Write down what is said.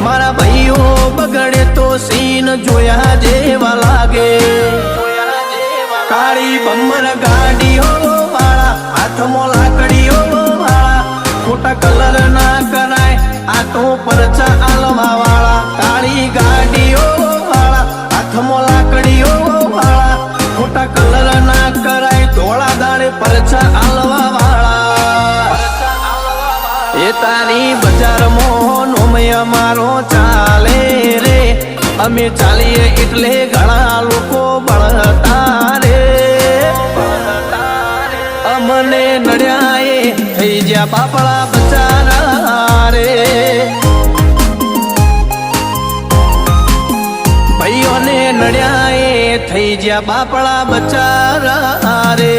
મારા ભાઈઓ બગડે તો સીન જોયા જેવા લાગે કાળી બમ્મર ગાડીઓ વાળા હાથમાં લાકડીઓ વાળા ખોટા કલર ના કરાય આ તો પરચા આલવા વાળા કાળી ગાડીઓ વાળા હાથમાં લાકડીઓ વાળા ખોટા કલર ના કરાય ધોળા દાડે પરચા આલવા વાળા એ તારી બજારમાં નોમય મારો ચાલે રે અમે ચાલીએ એટલે ઘણા લોકો બળતા રે અમને નડ્યા એ થઈ જ્યાં બાપડા બચારા રે ભાઈઓને નડ્યા એ થઈ જ્યાં બાપડા બચારા રે